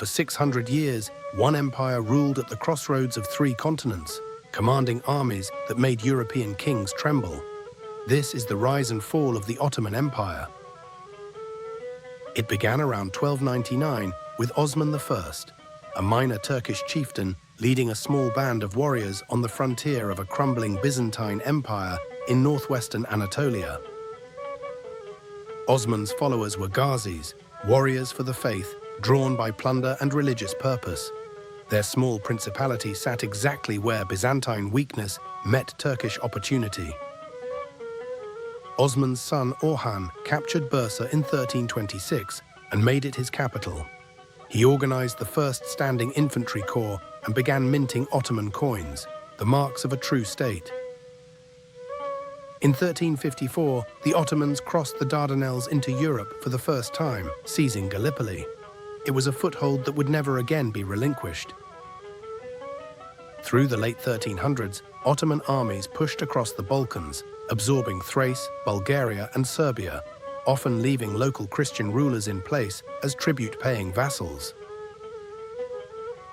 For 600 years, one empire ruled at the crossroads of three continents, commanding armies that made European kings tremble. This is the rise and fall of the Ottoman Empire. It began around 1299 with Osman I, a minor Turkish chieftain leading a small band of warriors on the frontier of a crumbling Byzantine empire in northwestern Anatolia. Osman's followers were ghazis, warriors for the faith, drawn by plunder and religious purpose. Their small principality sat exactly where Byzantine weakness met Turkish opportunity. Osman's son Orhan captured Bursa in 1326 and made it his capital. He organized the first standing infantry corps and began minting Ottoman coins, the marks of a true state. In 1354, the Ottomans crossed the Dardanelles into Europe for the first time, seizing Gallipoli. It was a foothold that would never again be relinquished. Through the late 1300s, Ottoman armies pushed across the Balkans, absorbing Thrace, Bulgaria, and Serbia, often leaving local Christian rulers in place as tribute-paying vassals.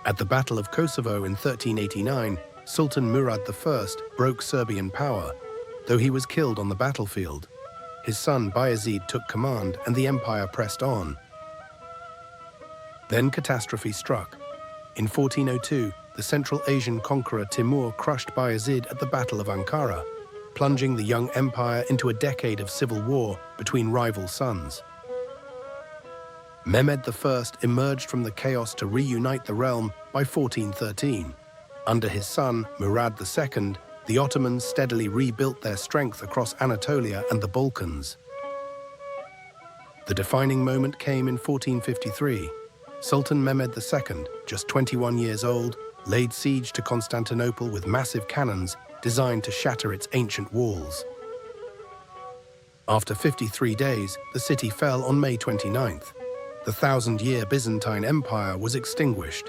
At the Battle of Kosovo in 1389, Sultan Murad I broke Serbian power, though he was killed on the battlefield. His son Bayezid took command and the empire pressed on. Then catastrophe struck. In 1402, the Central Asian conqueror Timur crushed Bayezid at the Battle of Ankara, plunging the young empire into a decade of civil war between rival sons. Mehmed I emerged from the chaos to reunite the realm by 1413. Under his son, Murad II, the Ottomans steadily rebuilt their strength across Anatolia and the Balkans. The defining moment came in 1453. Sultan Mehmed II, just 21 years old, laid siege to Constantinople with massive cannons designed to shatter its ancient walls. After 53 days, the city fell on May 29th. The 1,000-year Byzantine Empire was extinguished.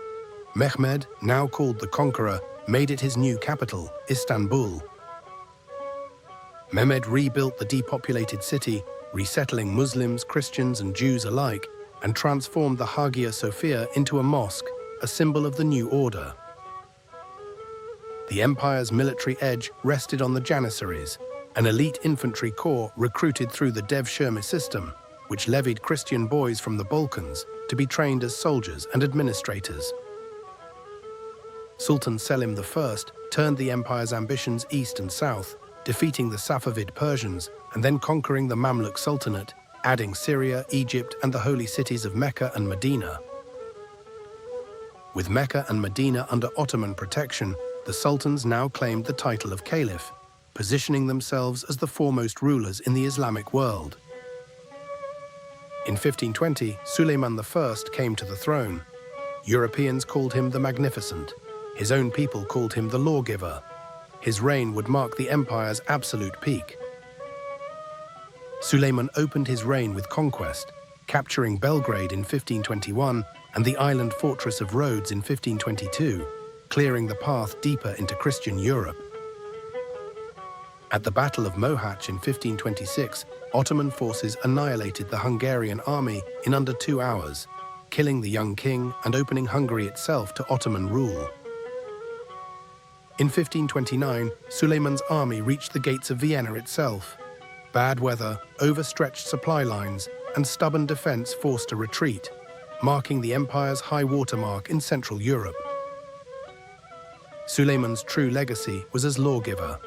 Mehmed, now called the Conqueror, made it his new capital, Istanbul. Mehmed rebuilt the depopulated city, resettling Muslims, Christians, and Jews alike, and transformed the Hagia Sophia into a mosque, a symbol of the new order. The empire's military edge rested on the Janissaries, an elite infantry corps recruited through the devshirme system, which levied Christian boys from the Balkans to be trained as soldiers and administrators. Sultan Selim I turned the empire's ambitions east and south, defeating the Safavid Persians and then conquering the Mamluk Sultanate, adding Syria, Egypt, and the holy cities of Mecca and Medina. With Mecca and Medina under Ottoman protection, the sultans now claimed the title of caliph, positioning themselves as the foremost rulers in the Islamic world. In 1520, Suleiman I came to the throne. Europeans called him the Magnificent. His own people called him the Lawgiver. His reign would mark the empire's absolute peak. Suleiman opened his reign with conquest, capturing Belgrade in 1521 and the island fortress of Rhodes in 1522, clearing the path deeper into Christian Europe. At the Battle of Mohacs in 1526, Ottoman forces annihilated the Hungarian army in under 2 hours, killing the young king and opening Hungary itself to Ottoman rule. In 1529, Suleiman's army reached the gates of Vienna itself. Bad weather, overstretched supply lines, and stubborn defense forced a retreat, marking the empire's high watermark in Central Europe. Suleiman's true legacy was as lawgiver.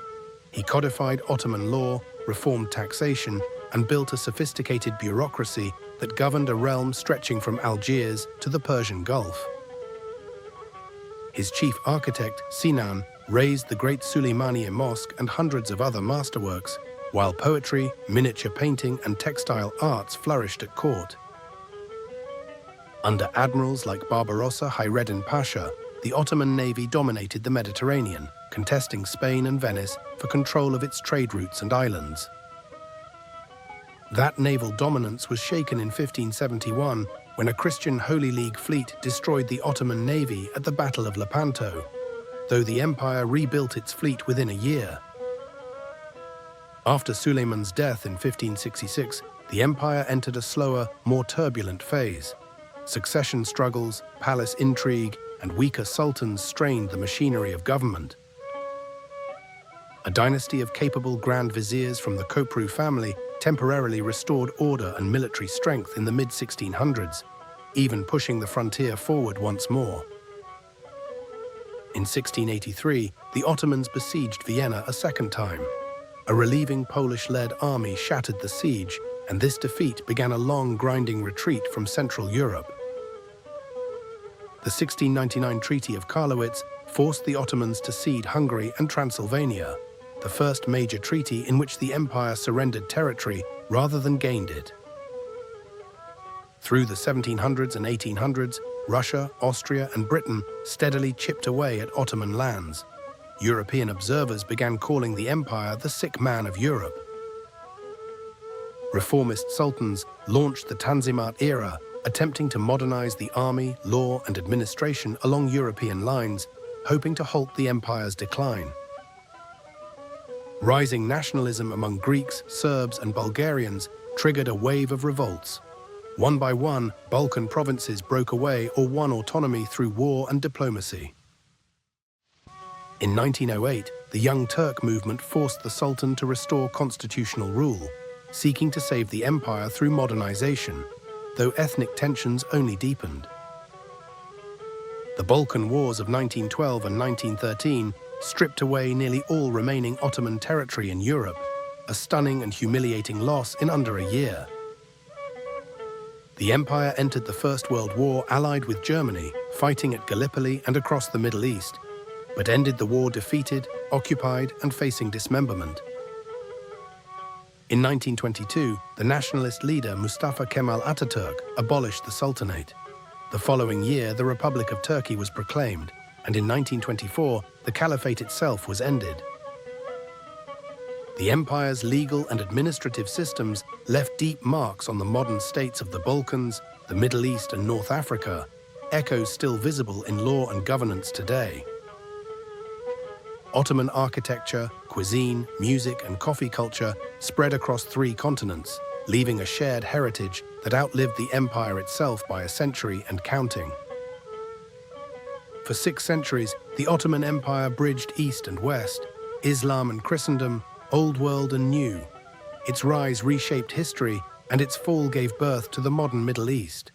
He codified Ottoman law, reformed taxation, and built a sophisticated bureaucracy that governed a realm stretching from Algiers to the Persian Gulf. His chief architect, Sinan, raised the Great Suleymaniye Mosque and hundreds of other masterworks, while poetry, miniature painting, and textile arts flourished at court. Under admirals like Barbarossa Hayreddin Pasha, the Ottoman navy dominated the Mediterranean, contesting Spain and Venice for control of its trade routes and islands. That naval dominance was shaken in 1571 when a Christian Holy League fleet destroyed the Ottoman navy at the Battle of Lepanto, though the empire rebuilt its fleet within a year. After Suleiman's death in 1566, the empire entered a slower, more turbulent phase. Succession struggles, palace intrigue, and weaker sultans strained the machinery of government. A dynasty of capable grand viziers from the Kopru family temporarily restored order and military strength in the mid-1600s, even pushing the frontier forward once more. In 1683, the Ottomans besieged Vienna a second time. A relieving Polish-led army shattered the siege, and this defeat began a long, grinding retreat from Central Europe. The 1699 Treaty of Karlowitz forced the Ottomans to cede Hungary and Transylvania, the first major treaty in which the empire surrendered territory rather than gained it. Through the 1700s and 1800s, Russia, Austria, and Britain steadily chipped away at Ottoman lands. European observers began calling the empire the sick man of Europe. Reformist sultans launched the Tanzimat era, attempting to modernize the army, law, and administration along European lines, hoping to halt the empire's decline. Rising nationalism among Greeks, Serbs, and Bulgarians triggered a wave of revolts. One by one, Balkan provinces broke away or won autonomy through war and diplomacy. In 1908, the Young Turk movement forced the Sultan to restore constitutional rule, seeking to save the empire through modernization, though ethnic tensions only deepened. The Balkan Wars of 1912 and 1913 stripped away nearly all remaining Ottoman territory in Europe, a stunning and humiliating loss in under a year. The empire entered the First World War allied with Germany, fighting at Gallipoli and across the Middle East, but ended the war defeated, occupied, and facing dismemberment. In 1922, the nationalist leader Mustafa Kemal Ataturk abolished the Sultanate. The following year, the Republic of Turkey was proclaimed, and in 1924, the Caliphate itself was ended. The empire's legal and administrative systems left deep marks on the modern states of the Balkans, the Middle East, and North Africa, echoes still visible in law and governance today. Ottoman architecture, cuisine, music, and coffee culture spread across 3 continents, leaving a shared heritage that outlived the empire itself by a century and counting. For 6 centuries, the Ottoman Empire bridged East and West, Islam and Christendom, Old World and New. Its rise reshaped history, and its fall gave birth to the modern Middle East.